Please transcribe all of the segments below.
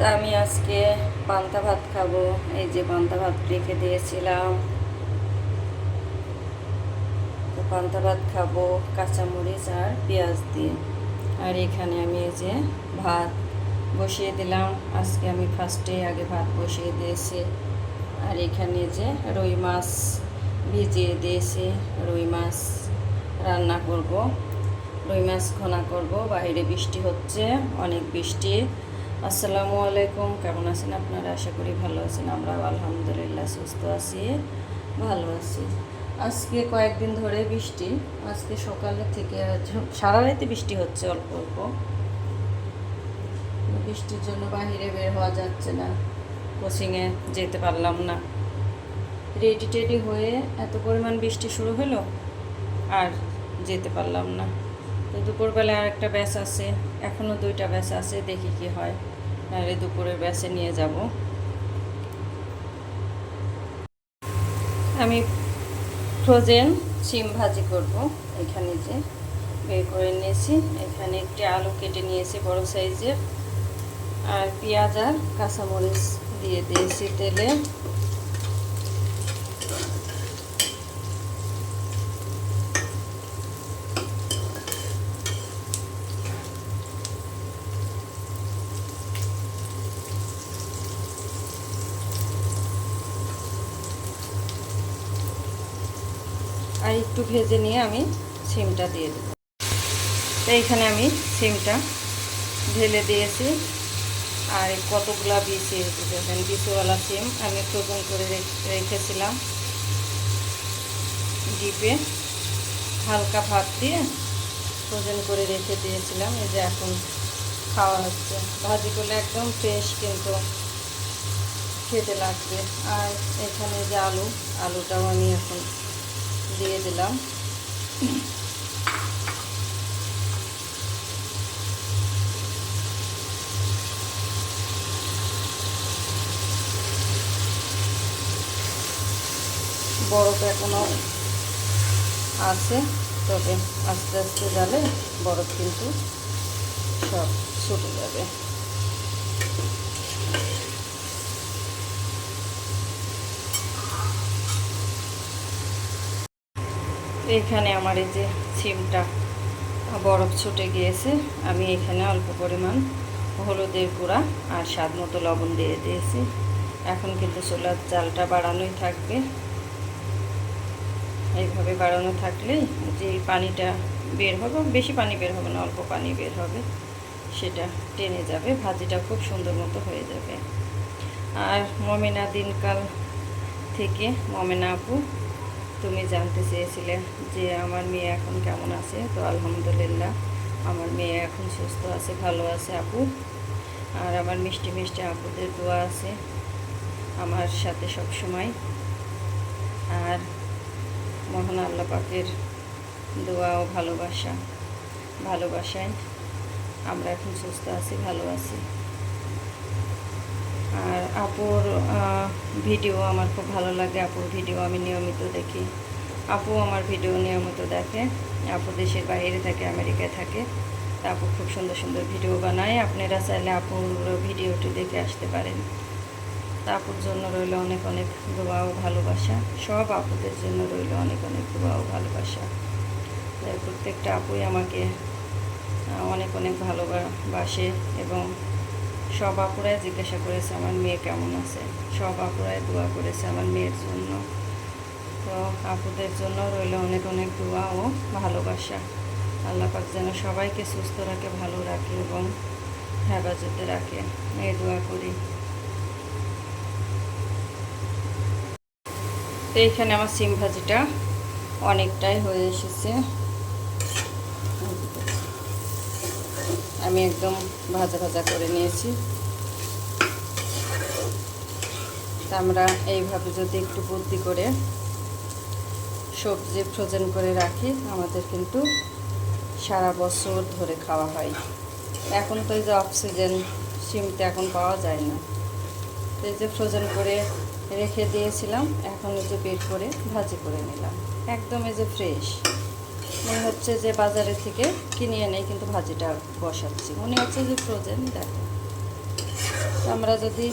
তা আমি আজকে পান্তা ভাত খাবো। এই যে পান্তা ভাত রেখে দিয়েছিলাম, তো পান্তা ভাত খাবো কাঁচামরিচ আর পেঁয়াজ দিয়ে। আর এখানে আমি এই যে ভাত বসিয়ে দিলাম। আজকে আমি ফার্স্টে আগে ভাত বসিয়ে দিয়েছি। আর এখানে যে রুই মাছ ভিজিয়ে দিয়েছি, রুই মাছ রান্না করব, রুই মাছ ঘোনা করব। বাইরে বৃষ্টি হচ্ছে, অনেক বৃষ্টি। আসসালামু আলাইকুম, কেমন আছেন আপনারা? আশা করি ভালো আছেন। আমরা আলহামদুলিল্লাহ সুস্থ আছি, ভালো আছি। আজকে কয়েকদিন ধরে বৃষ্টি, আজকে সকালে থেকে সারা রাতে বৃষ্টি হচ্ছে অল্প অল্প। বৃষ্টির জন্য বাহিরে বের হওয়া যাচ্ছে না, কোচিংয়ে যেতে পারলাম না। রেডি টেডি হয়ে এত পরিমাণ বৃষ্টি শুরু হলো আর যেতে পারলাম না। তো দুপুরবেলা আর একটা ব্যাচ আছে, এখনও 2টা ব্যাচ আছে, দেখি কি হয়। নাহলে দুপুরের ব্যাচে নিয়ে যাব। আমি ফ্রোজেন সিম ভাজি করব। এখানে যে বের করে নিয়েছি, এখানে একটি আলু কেটে নিয়েছি বড় সাইজের, আর পেঁয়াজ আর কাঁচামরিচ দিয়ে দিয়েছি তেলে। আর একটু ভেজে নিয়ে আমি সিমটা দিয়ে দেব। তো এইখানে আমি সিমটা ঢেলে দিয়েছি। আর কতগুলা বিচি, দেখেন বিচিওয়ালা সিম আমি ফ্রোজেন করে রেখেছিলাম ডিপে, হালকা ভাত দিয়ে ফ্রোজেন করে রেখে দিয়েছিলাম। এই যে এখন খাওয়া হচ্ছে। ভাজি করলে একদম ফ্রেশ কিন্তু খেতে লাগবে। আর এখানে যে আলুটাও আমি এখন দিয়ে দিলাম। বরফ এখনও আছে, তবে আস্তে আস্তে গেলে বরফ কিন্তু সব ছুটে যাবে। এখানে আমার এই যে সিমটা বরফ ছুটে গিয়েছে। আমি এখানে অল্প পরিমাণ হলুদের গুঁড়া আর স্বাদ মতো লবণ দিয়ে দিয়েছি। এখন কিন্তু চুলার জালটা বাড়ানোই থাকবে। এইভাবে বাড়ানো থাকলেই যে পানিটা বের হবে, বেশি পানি বের হবে না, অল্প পানি বের হবে, সেটা টেনে যাবে, ভাজিটা খুব সুন্দর মতো হয়ে যাবে। আর মমিনা দিনকাল থেকে, মমিনা আপু, তুমি জানতে চেয়েছিলে যে আমার মেয়ে এখন কেমন আছে। তো আলহামদুলিল্লাহ আমার মেয়ে এখন সুস্থ আছে, ভালো আছে আপু। আর আমার মিষ্টি মিষ্টি আপুদের দোয়া আছে আমার সাথে সব সময়। আর মহান আল্লাহ পাকের দোয়া ও ভালোবাসায় আমরা এখন সুস্থ আছি, ভালো আছি। আর আপুর ভিডিও আমার খুব ভালো লাগে। আপুর ভিডিও আমি নিয়মিত দেখি। আপু আমার ভিডিও নিয়মিত দেখে। আপু দেশের বাইরে থাকে, আমেরিকায় থাকে। তা আপু খুব সুন্দর সুন্দর ভিডিও বানায়। আপনারা চাইলে আপুর ভিডিওটি দেখে আসতে পারেন। তা আপুর জন্য রইল অনেক অনেক দোয়া ও ভালোবাসা। সব আপুদের জন্য রইল অনেক অনেক দোয়া ও ভালোবাসা। প্রত্যেকটা আপুই আমাকে অনেক অনেক ভালোবাসে, এবং সব আপুরাই জিজ্ঞাসা করেছে আমার মেয়ে কেমন আছে, সব আপুরাই দোয়া করেছে আমার মেয়ের জন্য। তো আপুদের জন্য রইল অনেক অনেক দোয়া ও ভালোবাসা। আল্লাহ পাক যেন সবাইকে সুস্থ রাখে, ভালো রাখে এবং হেফাজতে রাখে, এই দোয়া করি। তো এইখানে আমার সিম ভাজিটা অনেকটাই হয়ে এসেছে। আমি একদম ভাজা ভাজা করে নিয়েছি। তা আমরা এইভাবে যদি একটু বুদ্ধি করে সবজি ফ্রোজেন করে রাখি, আমাদের কিন্তু সারা বছর ধরে খাওয়া হয়। এখন তো এই যে অক্সিজেন সিমটা এখন পাওয়া যায় না, তো এই যে ফ্রোজেন করে রেখে দিয়েছিলাম, এখন এই যে বের করে ভাজি করে নিলাম। একদম এই যে ফ্রেশ, মনে হচ্ছে যে বাজারে থেকে কিনে এনে কিন্তু ভাজিটা বসাচ্ছি, মনে হচ্ছে যে ফ্রোজেন। দেখো আমরা যদি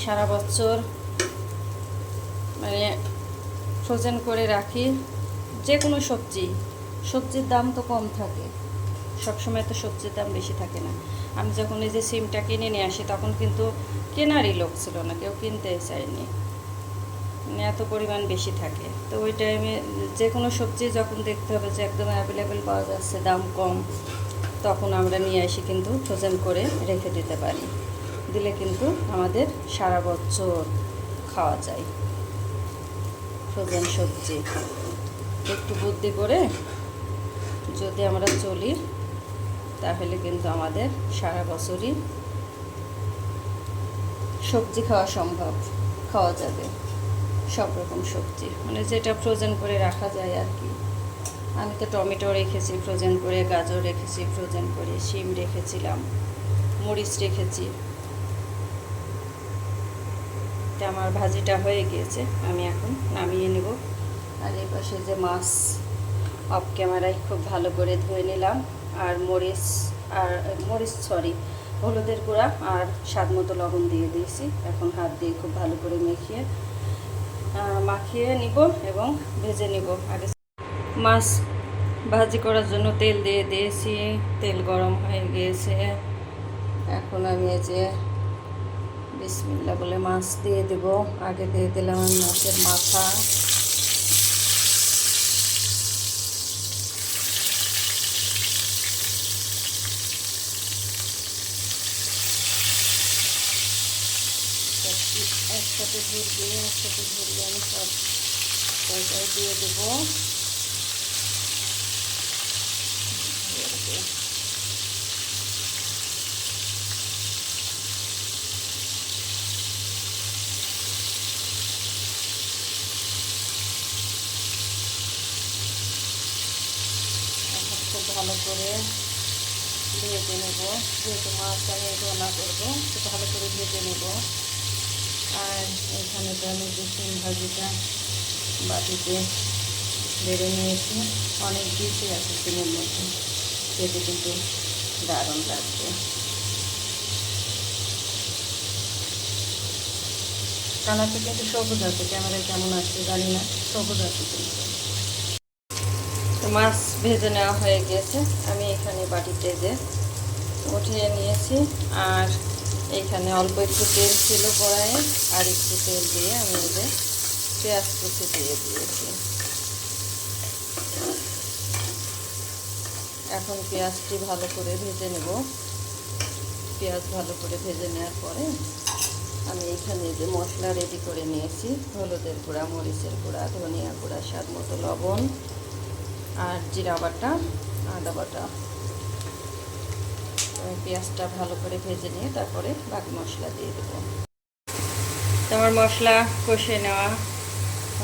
সারা বছর মানে ফ্রোজেন করে রাখি, যে কোনো সবজির দাম তো কম থাকে, সবসময় তো সবজির দাম বেশি থাকে না। আমি যখন এই যে সিমটা কিনে নিয়ে আসি তখন কিন্তু কেনারই লোক ছিল না, কেউ কিনতেই চায়নি, মানে এত পরিমাণ বেশি থাকে। তো ওই টাইমে যে কোনো সবজি যখন দেখতে হবে যে একদম অ্যাভেলেবেল পাওয়া যাচ্ছে, দাম কম, তখন আমরা নিয়ে আসি কিন্তু ফ্রোজেন করে রেখে দিতে পারি। দিলে কিন্তু আমাদের সারা বছর খাওয়া যায় ফ্রোজেন সবজি। একটু বুদ্ধি করে যদি আমরা চলি তাহলে কিন্তু আমাদের সারা বছরই সবজি খাওয়া সম্ভব, খাওয়া যাবে সব রকম সবজি, মানে যেটা ফ্রোজেন করে রাখা যায় আর কি। আমি তো টমেটো রেখেছি ফ্রোজেন করে, গাজর রেখেছি ফ্রোজেন করে, শিম রেখেছিলাম, মরিচ রেখেছি। এটা আমার ভাজিটা হয়ে গিয়েছে, আমি এখন নামিয়ে নেব। আর এই পাশে যে মাছ অফ ক্যামেরায় খুব ভালো করে ধুয়ে নিলাম, আর হলুদের গুঁড়া আর স্বাদ মতো লবণ দিয়ে দিয়েছি। এখন হাত দিয়ে খুব ভালো করে মাখিয়ে নিব এবং ভেজে নিব। আগে মাছ ভাজি করার জন্য তেল দিয়ে দিয়েছি, তেল গরম হয়ে গিয়েছে। এখন আমি এই যে বিসমিল্লাহ বলে মাছ দিয়ে দেব। আগে দিয়ে দিলাম আমি মাছের মাথা, একসাথে ঘুরিয়ে আমি সব তরকারি দিয়ে দেবো। খুব ভালো করে ভেজে নেব, যেহেতু মাছ আমি রান্না করবো, খুব ভালো করে ভেজে নেব। আর এখানে তো আমি যে শিম ভাজিটা বাটিতে বেড়ে নিয়েছি, অনেক বেশি আছে শিমের মধ্যে, খেতে কিন্তু দারুণ লাগবে। কালারটা কিন্তু সবুজ আছে, ক্যামেরায় কেমন আসছে জানি না, সবুজ আছে কিন্তু। তো মাছ ভেজে নেওয়া হয়ে গিয়েছে, আমি এখানে বাটিতে যে উঠিয়ে নিয়েছি। আর এইখানে অল্প একটু তেল ছিল কড়াইয়ে, আর একটু তেল দিয়ে আমি এই যে পেঁয়াজ কুচি দিয়ে দিয়েছি। এখন পেঁয়াজটি ভালো করে ভেজে নেব। পেঁয়াজ ভালো করে ভেজে নেওয়ার পরে আমি এখানে যে মশলা রেডি করে নিয়েছি, হলুদের গুঁড়া, মরিচের গুঁড়া, ধনিয়া গুঁড়া, স্বাদ মতো লবণ, আর জিরা বাটা, আদা বাটা, পেঁয়াজটা ভালো করে ভেজে নিয়ে তারপরে বাকি মশলা দিয়ে দেবো। তো আমার মশলা কষে নেওয়া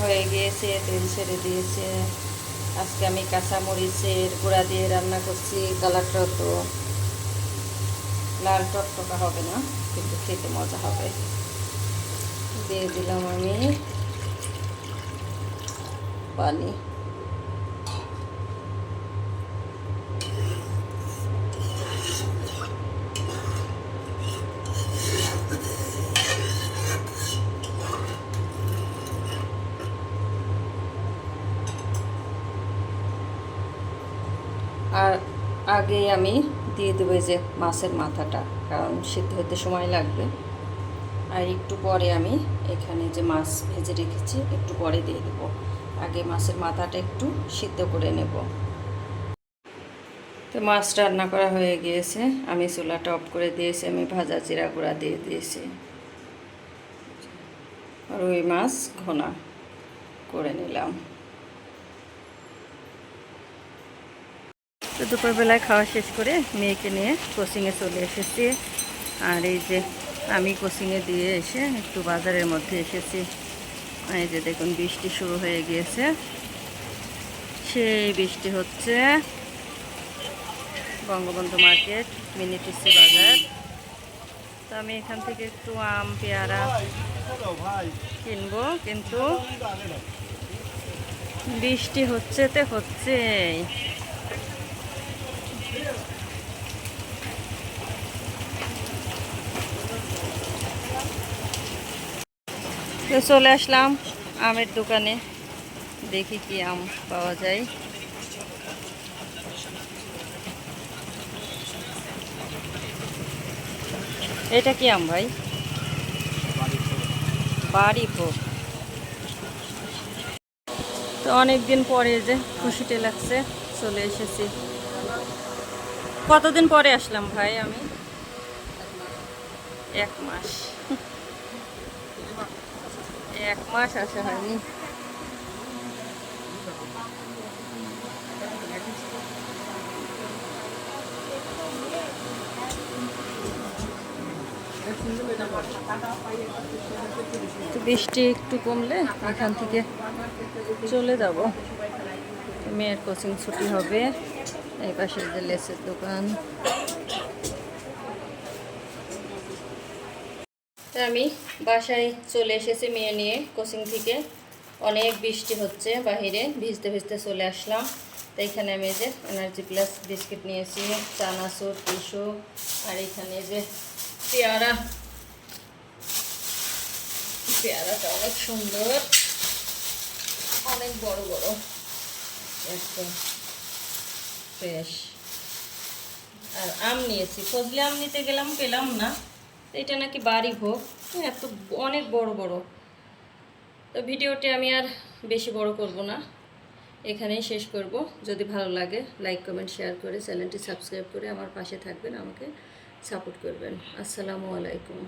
হয়ে গিয়েছে, তেল ছেড়ে দিয়েছে। আজকে আমি কাঁচা মরিচের গুঁড়া দিয়ে রান্না করছি, কালারটা তো লাল টকটকা হবে না, কিন্তু খেতে মজা হবে। দিয়ে দিলাম আমি পানি। আর আগে আমি দিয়ে দেবো যে মাছের মাথাটা, কারণ সিদ্ধ হতে সময় লাগবে। আর একটু পরে আমি এখানে যে মাছ ভেজে রেখেছি একটু পরে দিয়ে দেবো। আগে মাছের মাথাটা একটু সিদ্ধ করে নেব। তো মাছ রান্না করা হয়ে গিয়েছে, আমি চুলাটা অফ করে দিয়েছি, আমি ভাজা জিরা গুঁড়া দিয়ে দিয়েছি। আর ওই মাছ ঘোনা করে নিলাম। তো দুপুরবেলায় খাওয়া শেষ করে মেয়েকে নিয়ে কোচিংয়ে চলে এসেছি। আর এই যে আমি কোচিংয়ে দিয়ে এসে একটু বাজারের মধ্যে এসেছি। এই যে দেখুন বৃষ্টি শুরু হয়ে গিয়েছে, সেই বৃষ্টি হচ্ছে। বঙ্গবন্ধু মার্কেট, মিনি টিসি বাজার। তো আমি এখান থেকে একটু আম, পেয়ারা কিনবো, কিন্তু বৃষ্টি হচ্ছে তো হচ্ছেই। তো চলে আসলাম আমের দোকানে, দেখি কি আম পাওয়া যায়। এটা কি আম ভাই? বাড়ি ভোগ। তো অনেক দিন পরে যে খুশিতে লাগছে, চলে এসেছি। কতদিন পরে আসলাম ভাই আমি? 1 মাস। 1 মাস আসা হয়নি। তো বৃষ্টি একটু কমলে এখান থেকে চলে যাব। মেয়ের কোচিং ছুটি হবে। এই পাশে যে লেসের দোকান। তো আমি বাসায় চলে এসেছি মেয়ে নিয়ে কোচিং থেকে। অনেক বৃষ্টি হচ্ছে বাহিরে, ভিজতে ভিজতে চলে আসলাম। তো এখানে আমি যে এনার্জি প্লাস বিস্কিট নিয়েছি, চানাচুর, টিস্যু, আর এখানে যে পেয়ারা। পেয়ারাটা অনেক সুন্দর, অনেক বড় বড়, একদম ফ্রেশ। আর আম নিয়েছি, ফজলি আম নিতে গেলাম, পেলাম না। এটা নাকি বাড়ি ভোগ, এত অনেক বড় বড়। তো ভিডিওটি আমি আর বেশি বড় করব না, এখানেই শেষ করব। যদি ভালো লাগে লাইক কমেন্ট শেয়ার করে চ্যানেলটি সাবস্ক্রাইব করে আমার পাশে থাকবেন, আমাকে সাপোর্ট করবেন। আসসালামু আলাইকুম।